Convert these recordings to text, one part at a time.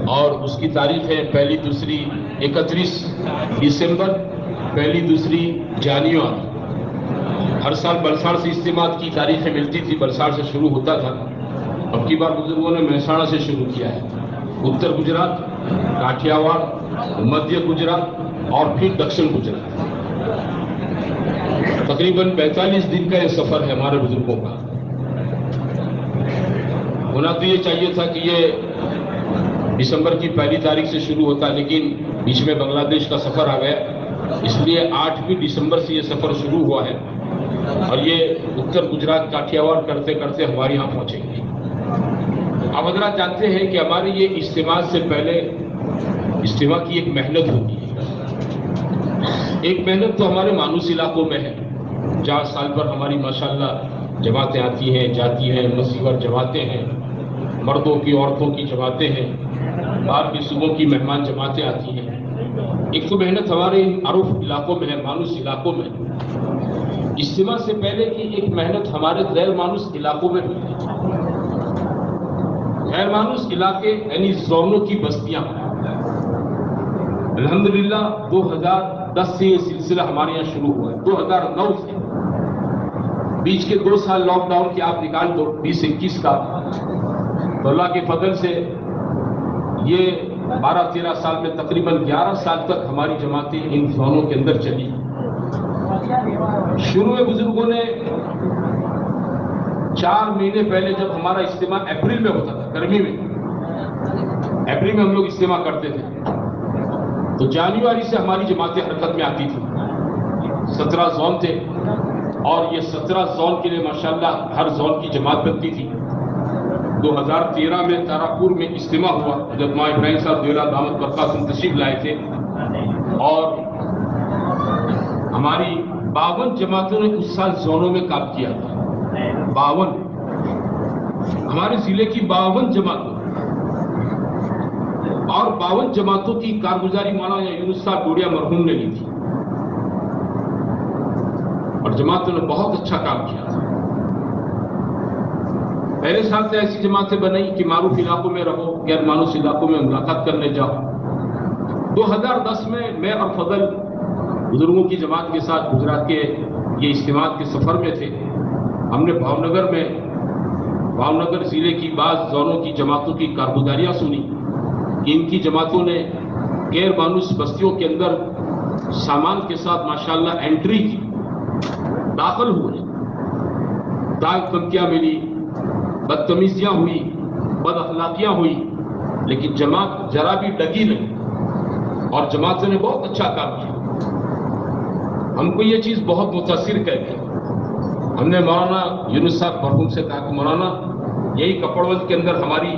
اور اس کی تاریخ ہے 1 2 31 دسمبر 1 2 جنوری۔ ہر سال بلساڑ سے اجتماع کی تاریخیں ملتی تھی، بلساڑ سے شروع ہوتا تھا، اب کی بار بزرگوں نے مہسانہ سے شروع کیا ہے، اتر گجرات، کاٹھیاواڑ، مدھیہ گجرات اور پھر دکشن گجرات۔ تقریباً 45 دن کا یہ سفر ہے ہمارے بزرگوں کا۔ ہونا تو یہ چاہیے تھا کہ یہ دسمبر کی 1 تاریخ سے شروع ہوتا، لیکن بیچ میں بنگلہ دیش کا سفر آ گیا، اس لیے 8 دسمبر سے یہ سفر شروع ہوا ہے اور یہ اتر گجرات کاٹھیاواڑ کرتے کرتے ہمارے یہاں پہنچیں گے۔ آپ حضرات جانتے ہیں کہ ہماری یہ اجتماع سے پہلے اجتماع کی ایک محنت ہوتی ہے۔ ایک محنت تو ہمارے مانوس علاقوں میں ہے، جہاں سال پر ہماری ماشاءاللہ جماعتیں آتی ہیں جاتی ہیں، مسیور جماعتیں ہیں، مردوں کی عورتوں کی جماعتیں ہیں، باہر کی صوبوں کی مہمان جماعتیں آتی ہیں۔ ایک تو محنت ہمارے معروف علاقوں میں ہے، مانوس علاقوں میں۔ اجتماع سے پہلے کی ایک محنت ہمارے غیر مانوس علاقوں میں ہوتی ہے۔ غیر مانوس علاقے یعنی زونوں کی بستیاں۔ الحمدللہ 2010 سے یہ سلسلہ ہمارے یہاں شروع ہوا ہے، 2009 سے۔ بیچ کے 2 سال لاک ڈاؤن کے آپ نکال دو، 20-21 کا، تو اللہ کے فضل سے یہ 12-13 سال میں تقریباً 11 سال تک ہماری جماعتیں ان زونوں کے اندر چلی۔ شروع میں بزرگوں نے 4 مہینے پہلے جب ہمارا اجتماع اپریل میں ہوتا تھا، گرمی میں، اپریل میں ہم لوگ اجتماع کرتے تھے، تو جنوری سے ہماری جماعتیں حرکت میں آتی تھی۔ 17 زون تھے اور یہ 17 زون کے لیے ماشاءاللہ ہر زون کی جماعت بنتی تھی۔ 2013 میں تارا پور میں اجتماع ہوا جب ماں ابراہیم صاحب دیرہ دامت برکاتہم تشریف لائے تھے، اور ہماری 52 جماعتوں نے اس سال زونوں میں کام کیا تھا۔ 52 ہمارے ضلع کی 52 جماعتوں، اور 52 جماعتوں کی کارگزاری مولانا یونس صاحب ڈوڈیا مرحوم نے لی تھی، اور جماعتوں نے بہت اچھا کام کیا تھا۔ پہلے سال سے ایسی جماعتیں بنائی کہ معروف علاقوں میں رہو، غیر معروف علاقوں میں ملاقات کرنے جاؤ۔ 2010 میں اور فضل بزرگوں کی جماعت کے ساتھ گجرات کے یہ اجتماع کے سفر میں تھے۔ ہم نے بھاؤنگر ضلع کی بعض زونوں کی جماعتوں کی کارگزاریاں سنی کہ ان کی جماعتوں نے غیر مانوس بستیوں کے اندر سامان کے ساتھ ماشاءاللہ انٹری کی، داخل ہوئے، داغ دھمکیاں ملی، بدتمیزیاں ہوئی، بد اخلاقیاں ہوئی، لیکن جماعت ذرا بھی ڈگی نہیں، اور جماعتوں نے بہت اچھا کام کیا۔ ہم کو یہ چیز بہت متاثر کرتی۔ ہم نے مولانا یونس صاحب مرحوم سے کہا کہ مولانا یہی کپڑوت کے اندر ہماری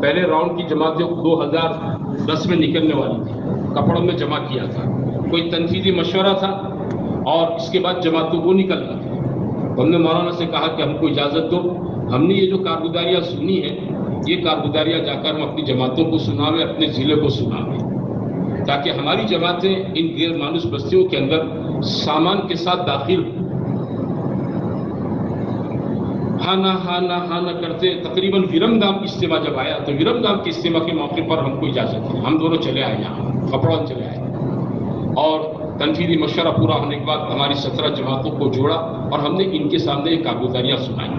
پہلے راؤنڈ کی جماعتیں 2010 میں نکلنے والی تھی، کپڑوں میں جمع کیا تھا، کوئی تنفیذی مشورہ تھا اور اس کے بعد جماعتوں کو نکلنا تھا۔ ہم نے مولانا سے کہا کہ ہم کو اجازت دو، ہم نے یہ جو کارگزاریاں سنی ہیں یہ کارگزاریاں جا کر ہم اپنی جماعتوں کو سناویں، اپنے ضلع کو سناویں، تاکہ ہماری جماعتیں ان غیر مانوس بستیوں کے اندر سامان کے ساتھ داخل ہوں۔ ہانا کرتے تقریباً ویرمگام اجتماع جب آیا تو ویرمگام کے اجتماع کے موقع پر ہم کو اجازت دی، ہم دونوں چلے آئے یہاں، کپڑوں چلے آئے، اور تنفیذی مشورہ پورا ہونے کے بعد ہماری 17 جماعتوں کو جوڑا اور ہم نے ان کے سامنے یہ کارگزاریاں سنائی۔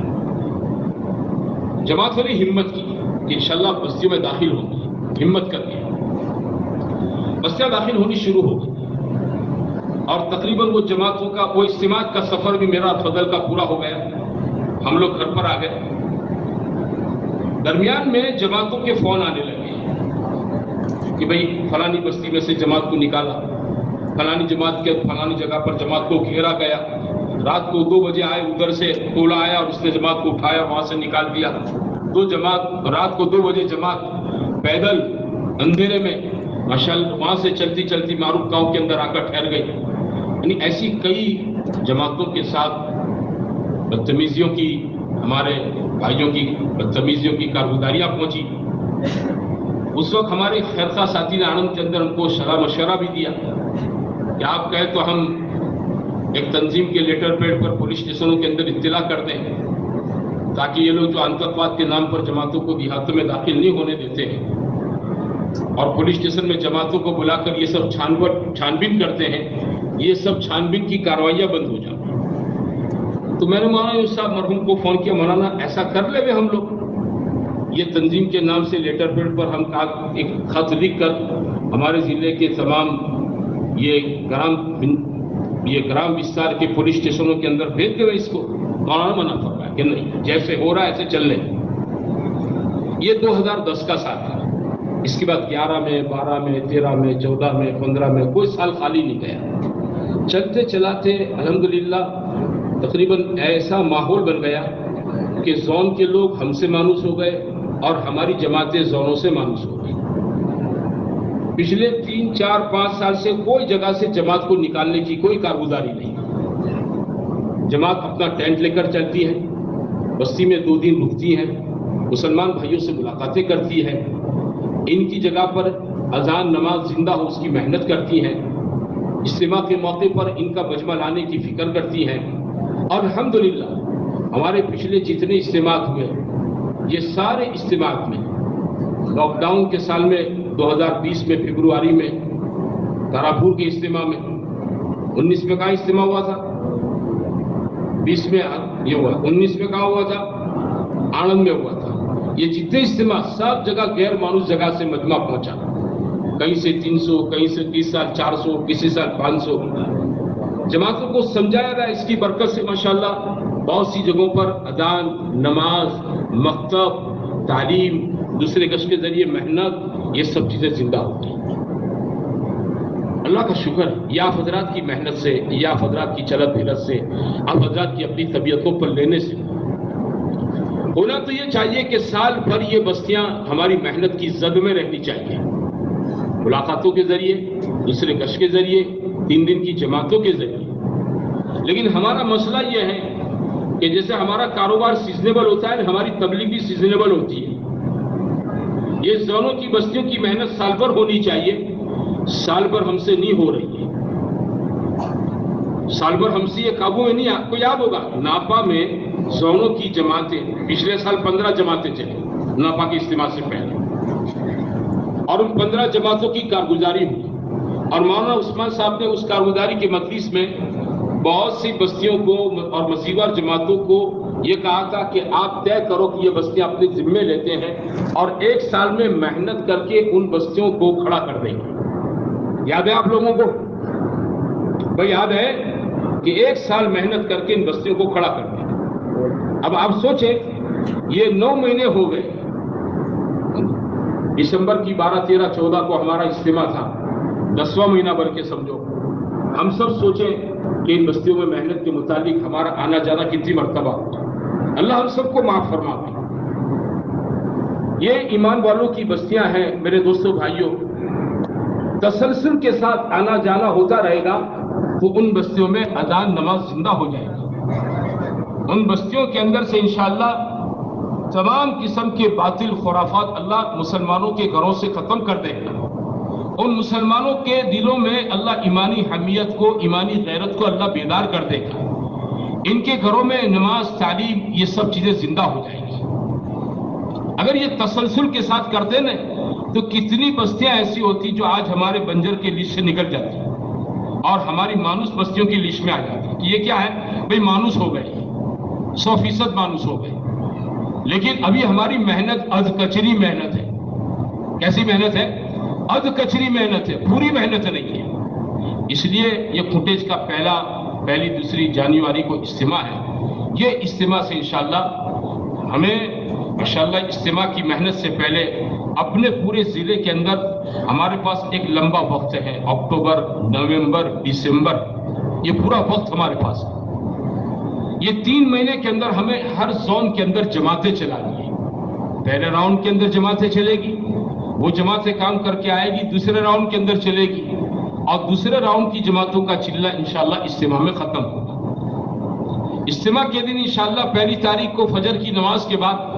جماعتوں نے ہمت کی کہ انشاءاللہ بستیوں میں داخل ہوں گی، ہمت کر کے بستیاں داخل ہونی شروع ہو گئی، اور تقریباً وہ جماعتوں کا وہ اجتماع کا سفر بھی میرا فضل کا پورا ہو گیا، ہم لوگ گھر پر آ گئے۔ درمیان میں جماعتوں کے فون آنے لگے کہ بھئی فلانی بستی میں سے جماعت کو نکالا، فلانی جماعت کے فلانی جگہ پر جماعت کو گھیرا گیا، رات کو 2 بجے آئے، ادھر سے ٹولہ آیا اور اس نے جماعت کو اٹھایا وہاں سے نکال دیا۔ رات کو 2 بجے جماعت پیدل اندھیرے میں ماشاءاللہ وہاں سے چلتی چلتی معروف گاؤں کے اندر آ کر ٹھہر گئی۔ یعنی ایسی کئی جماعتوں کے ساتھ بدتمیزیوں کی، ہمارے بھائیوں کی بدتمیزیوں کی کارگزاریاں پہنچی۔ اس وقت ہمارے خیرخواہ ساتھی نے آنند کے اندر ہم کو صلاح مشورہ بھی دیا کہ آپ کہیں تو ہم ایک تنظیم کے لیٹر پیڈ پر پولیس اسٹیشنوں کے اندر اطلاع کر دیں، تاکہ یہ لوگ جو آتنکواد کے نام پر جماعتوں کو دیہاتوں میں داخل نہیں ہونے دیتے ہیں اور पुलिस स्टेशन में जमातों को बुलाकर ये सब छानबीन करते हैं, ये सब छानबीन की कार्रवाइयां बंद हो जाती। तो मैंने मौलाना साहब मरहूम को फोन किया, मौलाना ऐसा कर ले हम लोग, ये तंजीम के नाम से लेटर पैड पर हम एक खत लिख कर हमारे जिले के तमाम ये ग्राम विस्तार के पुलिस स्टेशनों के अंदर भेज देवे इसको। मौलाना मना कर रहा है कि नहीं, जैसे हो रहा है ऐसे चल रहे। ये 2010 का साल था। इसके बाद 11 में, 12 में, 13 में, 14 में, 15 में कोई साल खाली नहीं गया। चलते चलाते अल्हम्दुलिल्लाह तकरीबन ऐसा माहौल बन गया कि जोन के लोग हमसे मानूस हो गए और हमारी जमातें जोनों से मानूस हो गई। पिछले 3, 4, 5 साल से कोई जगह से जमात को निकालने की कोई कारगुजारी नहीं। जमात अपना टेंट लेकर चलती है, बस्ती में 2 दिन रुकती है, मुसलमान भाइयों से मुलाकातें करती है, इनकी जगह पर अजान नमाज जिंदा हो उसकी मेहनत करती है, इज्तिमा के मौके पर इनका मजमा लाने की फिक्र करती है। और अल्हम्दुलिल्लाह हमारे पिछले जितने इज्तिमात हुए, ये सारे इज्तिमात में लॉकडाउन के साल में 2020 में फरवरी में तारापुर के इज्तिमा में, 19 में कहाँ इज्तिमा हुआ था, 20 में ये हुआ, 19 में कहाँ हुआ था, आनंद में हुआ था। ये जितने इज्तिमा सब जगह गैर मानूस जगह से मजमा पहुंचा, कहीं से 300, कहीं से 30 साल 400, किसी साल 500। जमातों को समझाया गया, इसकी बरकत से माशाल्लाह बहुत सी जगहों पर अदान, नमाज, मकतब, तालीम, दूसरे गश के जरिए मेहनत, ये सब चीजें जिंदा होती हैं। अल्लाह का शुक्र, या आप हजरात की मेहनत से, या आप हजरात की चलत फिरत से, आप हजरात की अपनी तबीयतों पर लेने से। होना तो ये चाहिए कि साल भर ये बस्तियां हमारी मेहनत की जद में रहनी चाहिए, मुलाकातों के जरिए, दूसरे गश के जरिए, 3 दिन की जमातों के जरिए। लेकिन हमारा मसला ये है कि जैसे हमारा कारोबार सीजनेबल होता है, हमारी तबलीग भी सीजनेबल होती है। ये जोनों की बस्तियों की मेहनत साल भर होनी चाहिए, साल भर हमसे नहीं हो रही है, साल भर हमसे ये काबू में नहीं। आपको याद होगा नापा में जोनों की जमातें, पिछले साल 15 जमातें चली नापा के इज्तिमा से पहले, और उन 15 जमातों की कारगुजारी हुई। और मौलाना उस्मान साहब ने उस कारगुजारी के मजलिस में बहुत सी बस्तियों को और मसीवार जमातों को ये कहा था कि आप तय करो कि ये बस्तियां अपने जिम्मे लेते हैं और 1 साल में मेहनत करके उन बस्तियों को खड़ा कर देंगे। याद है आप लोगों को? भाई याद है कि 1 साल मेहनत करके इन बस्तियों को खड़ा कर देंगे। अब आप सोचें, ये 9 महीने हो गए, दिसंबर की 12, 13, 14 को हमारा इज्तिमा था, 10वां महीना भर के समझो। हम सब सोचें कि इन बस्तियों में मेहनत के मुताबिक हमारा आना जाना कितनी मर्तबा होता। अल्लाह हम सबको माफ फरमा दे। ये ईमान वालों की बस्तियां हैं मेरे दोस्तों भाइयों, तसलसल के साथ आना जाना होता रहेगा तो उन बस्तियों में अजान नमाज जिंदा हो जाएगी। उन बस्तियों के अंदर से इंशाअल्लाह तमाम किस्म के बातिल खुराफात अल्लाह मुसलमानों के घरों से खत्म कर देगा। उन मुसलमानों के दिलों में अल्लाह ईमानी हमीयत को, ईमानी गैरत को अल्लाह बेदार कर देगा। इनके घरों में नमाज, तालीम, ये सब चीजें जिंदा हो जाएंगी। अगर ये तसलसल के साथ करते न तो कितनी बस्तियां ऐसी होती जो आज हमारे बंजर के लिस्ट से निकल जाती और हमारी मानूस बस्तियों की लिस्ट में आ जाती कि ये क्या है भाई, मानूस हो गए, 100% मानूस हो गए। लेकिन अभी हमारी मेहनत अध कचरी मेहनत है। कैसी मेहनत है? अध कचरी मेहनत है, पूरी मेहनत नहीं है। इसलिए ये फुटेज का पहली दूसरी जनवरी को इज्तिमा है। ये इज्तिमा से इंशाअल्लाह हमें माशाअल्लाह इज्तिमा की मेहनत से पहले अपने पूरे जिले के अंदर हमारे पास एक लंबा वक्त है, अक्टूबर, नवंबर, दिसंबर, ये पूरा वक्त हमारे पास है। ये 3 महीने के अंदर हमें हर जोन के अंदर जमातें चलानी है। पहले राउंड के अंदर जमातें चलेगी, वो जमातें काम करके आएगी, दूसरे राउंड के अंदर चलेगी और दूसरे राउंड की जमातों का चिल्ला इंशाअल्लाह इज्तिमा में खत्म होगा। इज्तिमा के दिन इंशाअल्लाह 1 तारीख को फजर की नमाज के बाद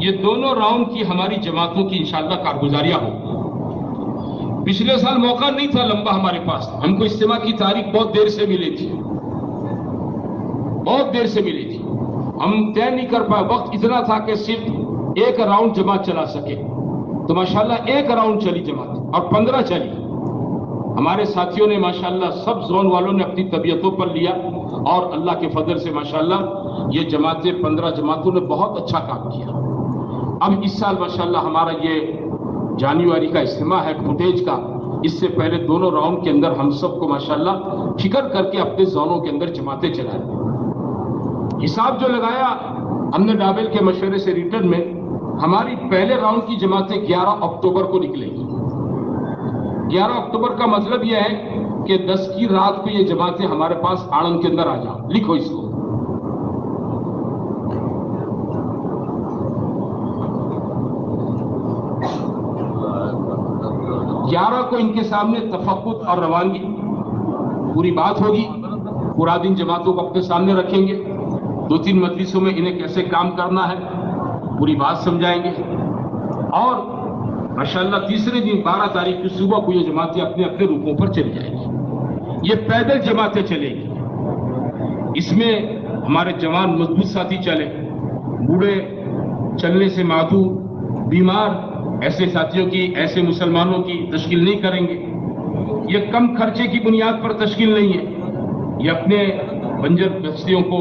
ये दोनों राउंड की हमारी जमातों की इंशाअल्लाह कारगुजारियां होगी। पिछले साल मौका नहीं था लंबा हमारे पास, हमको इज्तिमा की तारीख बहुत देर से मिली थी, बहुत देर से मिली थी, हम तय नहीं कर पाए। वक्त इतना था कि सिर्फ 1 राउंड जमात चला सके تو माशाल्लाह एक राउंड चली जमात और 15 चली। हमारे साथियों ने माशाल्लाह सब जोन वालों ने अपनी तबीयतों पर लिया और अल्लाह के फजल से माशाल्लाह ये जमातें 15 जमातों ने बहुत अच्छा काम किया। अब इस साल माशाल्लाह हमारा ये जनवरी का इज्तिमा है फुटेज का, इससे पहले दोनों राउंड के अंदर हम सबको माशाल्लाह फिक्र करके अपने जोनों के अंदर जमातें चलाएं। हिसाब जो लगाया हमने डाबेल के मशवरे से रिटर्न में, हमारी पहले राउंड की जमातें 11 अक्टूबर को निकलेंगी। 11 अक्टूबर का मतलब यह है कि 10 की रात को ये जमातें हमारे पास आनंद के अंदर आ जाओ। लिखो इसको। 11 को इनके सामने तफक्कुत और रवानगी पूरी बात होगी। पूरा दिन जमातों को अपने सामने रखेंगे। 2-3 मजलिसों में इन्हें कैसे काम करना है पूरी बात समझाएंगे। और माशाल्लाह तीसरे दिन 12 तारीख की सुबह को ये जमातें अपने अपने रूपों पर चली जाएंगी। ये पैदल जमातें चलेंगी। इसमें हमारे जवान मजबूत साथी चले, बूढ़े, चलने से मादूर, बीमार ऐसे साथियों की, ऐसे मुसलमानों की तश्कील नहीं करेंगे। ये कम खर्चे की बुनियाद पर तश्कील नहीं है। ये अपने बंजर बस्तियों को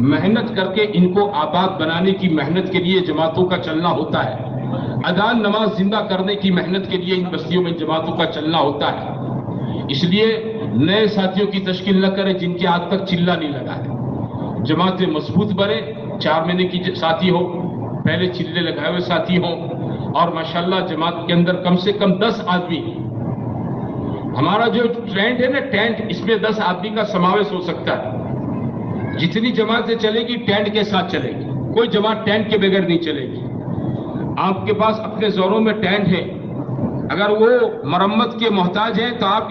मेहनत करके इनको आबाद बनाने की मेहनत के लिए जमातों का चलना होता है। अजान नमाज जिंदा करने की मेहनत के लिए इन बस्तियों में जमातों का चलना होता है। इसलिए नए साथियों की तश्कील न करें जिनके आज तक चिल्ला नहीं लगा है। जमातें मजबूत बने, 4 महीने की साथी हो, पहले चिल्ले लगाए हुए साथी हो, और माशाल्लाह जमात के अंदर कम से कम 10 आदमी। हमारा जो टेंट है ना, टेंट, इसमें 10 आदमी का समावेश हो सकता है। जितनी जमातें चलेगी टेंट के साथ चलेगी, कोई जमात टेंट के बगैर नहीं चलेगी। आपके पास अपने जोरों में टेंट है, अगर वो मरम्मत के मोहताज है तो आप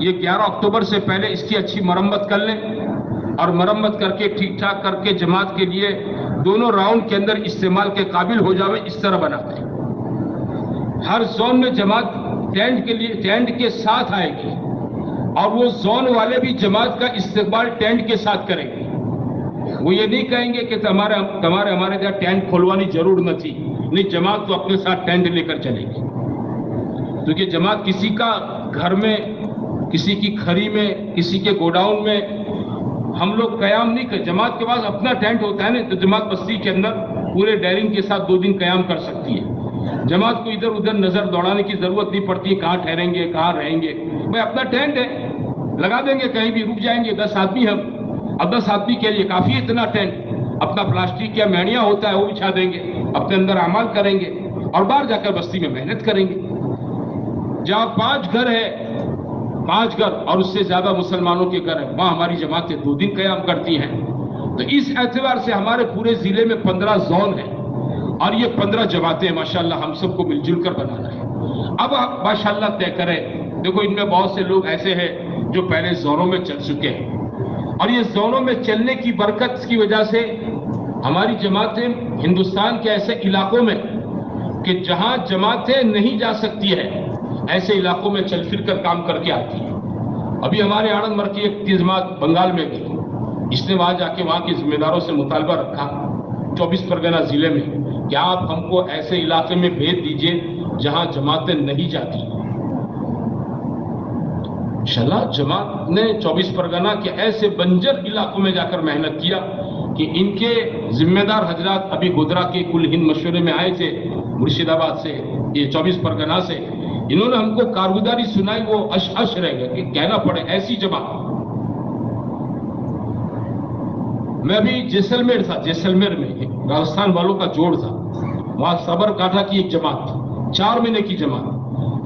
ये 11 अक्टूबर से पहले इसकी अच्छी मरम्मत कर लें और मरम्मत करके ठीक ठाक करके जमात के लिए दोनों राउंड के अंदर इस्तेमाल के काबिल हो जावे, इस तरह बना दें। हर जोन में जमात टेंट के साथ आएगी और वो जोन वाले भी जमात का इस्तेमाल टेंट के साथ करेंगे। वो ये नहीं कहेंगे कि हमारे यहाँ टेंट खोलवानी जरूर न थी। नहीं, जमात तो अपने साथ टेंट लेकर चलेगी, क्योंकि जमात किसी का घर में, किसी की खरी में, किसी के गोडाउन में हम लोग कयाम नहीं कर। जमात के पास अपना टेंट होता है ना, तो जमात बस्ती के अंदर पूरे डायरिंग के साथ 2 दिन कयाम कर सकती है। जमात को इधर उधर नजर दौड़ाने की जरूरत नहीं पड़ती, कहाँ ठहरेंगे, कहाँ रहेंगे। भाई अपना टेंट है, लगा देंगे, कहीं भी रुक जाएंगे। 10 आदमी हम, अब 10 आदमी के लिए काफी इतना टेंट। अपना प्लास्टिक या मैनिया होता है वो बिछा देंगे, अपने अंदर अमाल करेंगे और बाहर जाकर बस्ती में मेहनत करेंगे। जहां 5 घर है, 5 घर और उससे ज्यादा मुसलमानों के घर है, वहां हमारी जमातें 2 दिन कयाम करती हैं। तो इस एतबार से हमारे पूरे जिले में 15 जोन है और ये 15 जमातें माशाल्लाह हम सबको मिलजुल कर बनाना है। अब आप माशाल्लाह तय करें। देखो, इनमें बहुत से लोग ऐसे हैं जो पहले जोनों में चल चुके हैं और ये जोनों में चलने की बरकत की वजह से हमारी जमातें हिंदुस्तान के ऐसे इलाकों में कि जहां जमातें नहीं जा सकती है, ऐसे इलाकों में चल फिर कर काम करके आती है। अभी हमारे आनंद मर की एक जमात बंगाल में गई, इसने वहां जाके वहां के जिम्मेदारों से मुतालबा रखा 24 परगना जिले में कि आप हमको ऐसे इलाके में भेज दीजिए जहां जमातें नहीं जाती। इंशाअल्लाह जमात ने 24 परगना के ऐसे बंजर इलाकों में जाकर मेहनत किया कि इनके जिम्मेदार हजरात अभी गोधरा के कुल हिंद मशवरे में आए थे, मुर्शिदाबाद से, ये 24 परगना से। इन्होंने हमको कारगुजारी सुनाई, वो अश रह गए कि कहना पड़े ऐसी जमात। मैं अभी जैसलमेर था, जैसलमेर में राजस्थान वालों का जोड़ था, वहां सबरकाठा की एक जमात थी, 4 महीने की जमात।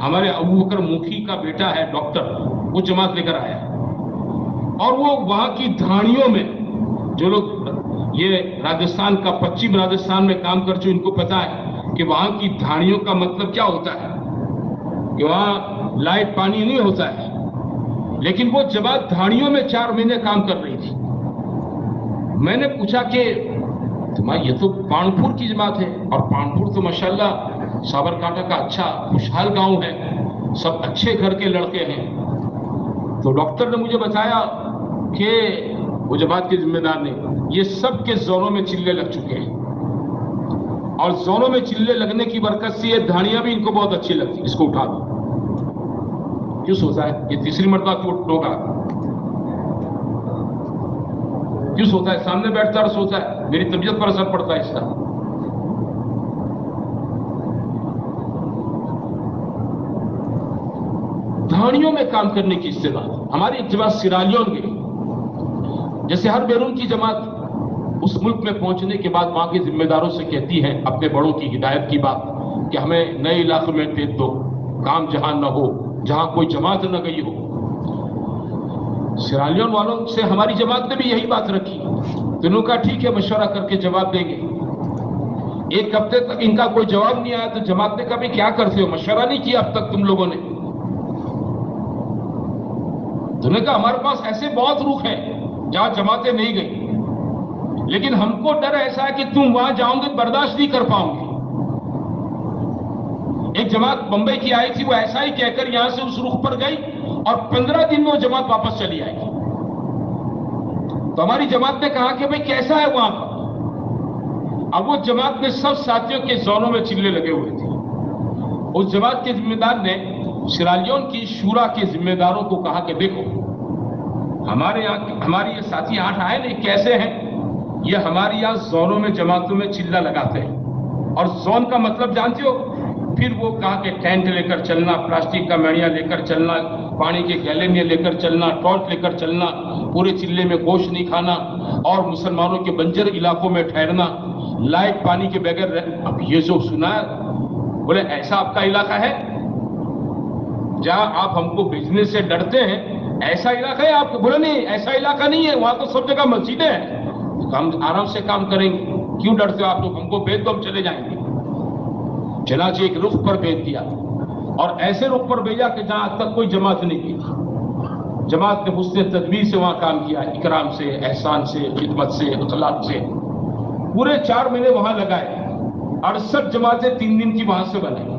हमारे अबू बकर मुखी का बेटा है डॉक्टर, वो जमात लेकर आया और वो वहां की धाड़ियों में, जो लोग ये राजस्थान का, पश्चिम राजस्थान में काम कर चुके, इनको पता है कि वहां की धाड़ियों का मतलब क्या होता है, कि वहां लाइट पानी नहीं होता है। लेकिन वो जमात धाड़ियों में 4 महीने काम कर रही थी। मैंने पूछा कि तुम्हारी ये तो पानपुर की जमात है, और पानपुर तो माशाल्लाह साबरकांठा का अच्छा खुशहाल गांव है, सब अच्छे घर के लड़के हैं। तो डॉक्टर ने मुझे बताया कि वो जमात के जिम्मेदार ने, ये सब के जोनों में चिल्ले लग चुके हैं। اور زونوں میں چلے لگنے کی برکت سے یہ دھانیاں بھی ان کو بہت اچھی لگتی. اس کو اٹھا دو. کیوں سوچا ہے یہ تیسری مرتبہ کیوں ٹوکا؟ کیوں سوتا ہے؟ سامنے بیٹھتا اور سوتا ہے میری طبیعت پر اثر پڑتا ہے اس کا. دھانیوں میں کام کرنے کی استعداد. ہماری ایک جماعت سیرالیون گئی، جیسے ہر بیرون کی جماعت اس ملک میں پہنچنے کے بعد وہاں کے ذمہ داروں سے کہتی ہے اپنے بڑوں کی ہدایت کی بات کہ ہمیں نئے علاقے میں بھیج دو، کام جہاں نہ ہو، جہاں کوئی جماعت نہ گئی ہو. سیرالیون والوں سے ہماری جماعت نے بھی یہی بات رکھی. دنوں کا ٹھیک ہے، مشورہ کر کے جواب دیں گے. ایک ہفتے تک ان کا کوئی جواب نہیں آیا تو جماعت نے کہا بھی کیا کرتے ہو، مشورہ نہیں کیا اب تک تم لوگوں نے؟ تو نے کہا ہمارے پاس ایسے بہت رخ ہیں جہاں جماعتیں نہیں گئی، لیکن ہم کو ڈر ایسا ہے کہ تم وہاں جاؤں گے برداشت نہیں کر پاؤں گے. ایک جماعت بمبئی کی آئی تھی، وہ ایسا ہی کہہ کر یہاں سے اس رخ پر گئی اور 15 دن میں وہ جماعت واپس چلی آئی. تو ہماری جماعت نے کہا کہ بھئی کیسا ہے وہاں پر؟ اب وہ جماعت میں سب ساتھیوں کے زونوں میں چلے لگے ہوئے تھے. اس جماعت کے ذمہ دار نے سیرالیون کی شورا کے ذمہ داروں کو کہا کہ دیکھو ہمارے یہاں ہماری یہ ساتھی 8 آئے نہیں کیسے ہیں؟ یہ ہمارے یہاں زونوں میں جماعتوں میں چلہ لگاتے ہیں. اور زون کا مطلب جانتے ہو؟ پھر وہ کہا کہ ٹینٹ لے کر چلنا، پلاسٹک کا میڑیا لے کر چلنا، پانی کے گیلن لے کر چلنا، ٹارچ لے کر چلنا، پورے چلے میں گوشت نہیں کھانا اور مسلمانوں کے بنجر علاقوں میں ٹھہرنا، لائٹ پانی کے بغیر. اب یہ جو سنا بولے ایسا آپ کا علاقہ ہے جہاں آپ ہم کو بھیجنے سے ڈرتے ہیں؟ ایسا علاقہ ہے آپ کو؟ بولے نہیں ایسا علاقہ نہیں ہے، وہاں تو سب جگہ مسجدیں ہیں، ہم آرام سے کام کریں گے. کیوں ڈرتے ہو آپ لوگ؟ ہم کو بھیج دو ہم چلے جائیں گے. چنانچہ ایک رخ پر بھیج دیا اور ایسے رخ پر بھیجا کہ جہاں آج تک کوئی جماعت نہیں کی. جماعت نے حسن تدبیر سے وہاں کام کیا، اکرام سے، احسان سے، خدمت سے، اخلاق سے. پورے 4 مہینے وہاں لگائے. 68 جماعتیں 3 دن کی وہاں سے بنائی.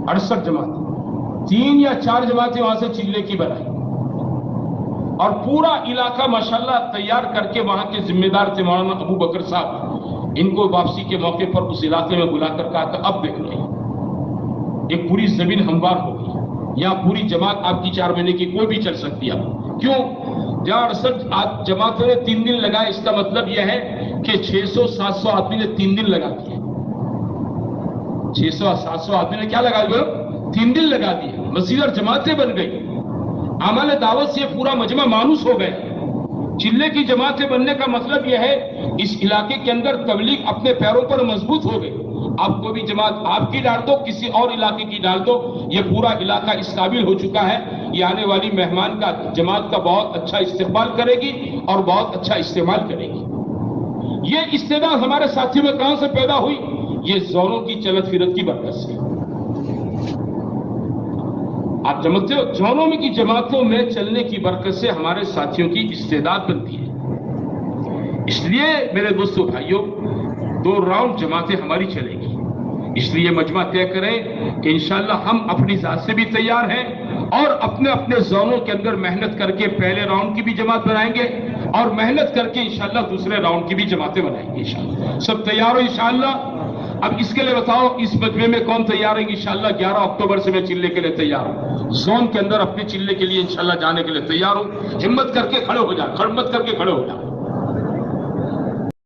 68 جماعتیں، 3 یا 4 جماعتیں وہاں سے چلے کی بنائی. اور پورا علاقہ ماشاءاللہ تیار کر کے وہاں کے ذمہ دار تھے مولانا ابو بکر صاحب، ان کو واپسی کے موقع پر اس علاقے میں بلا کر کہا کہ اب دیکھ لیں ایک پوری زمین ہموار ہوگی، یہاں پوری جماعت آپ کی 4 مہینے کی کوئی بھی چل سکتی ہے. کیوں؟ جہاں 68 جماعتوں نے 3 دن لگائے، اس کا مطلب یہ ہے کہ 600-700 آدمی نے 3 دن لگا دیے. 600-700 آدمی نے کیا لگا دیا؟ 3 دن لگا دیے. مسجد اور جماعتیں بن گئی. عمل دعوت سے پورا مجمع مانوس ہو گئے. چلے کی جماعتیں بننے کا مطلب یہ ہے اس علاقے کے اندر تبلیغ اپنے پیروں پر مضبوط ہو گئی. آپ کو بھی جماعت آپ کی ڈال دو، کسی اور علاقے کی ڈال دو، یہ پورا علاقہ اس قابل ہو چکا ہے. یہ آنے والی مہمان کا جماعت کا بہت اچھا استقبال کرے گی اور بہت اچھا استعمال کرے گی. یہ استعداد ہمارے ساتھیوں میں کہاں سے پیدا ہوئی؟ یہ زونوں کی چلت پھرت کی برکت سے. آپ سمجھتے ہو زونوں میں کی جماعتوں میں چلنے کی برکت سے ہمارے ساتھیوں کی استعداد بنتی ہے. اس لیے میرے دوستو بھائیوں 2 راؤنڈ جماعتیں ہماری چلیں گی. اس لیے مجمع طے کریں کہ انشاءاللہ ہم اپنی ذات سے بھی تیار ہیں اور اپنے اپنے زونوں کے اندر محنت کر کے پہلے راؤنڈ کی بھی جماعت بنائیں گے اور محنت کر کے انشاءاللہ دوسرے راؤنڈ کی بھی جماعتیں بنائیں گے انشاءاللہ. سب تیار ہو انشاءاللہ؟ اب اس کے لیے بتاؤ اس مجمع میں کون تیار ہے؟ انشاءاللہ 11 اکتوبر سے میں چلے کے لیے تیار ہوں. زون کے اندر اپنے چلے کے لیے انشاءاللہ جانے کے لیے تیار ہوں. ہمت کر کے کھڑے ہو جا، ہمت کر کے کھڑے ہو جا.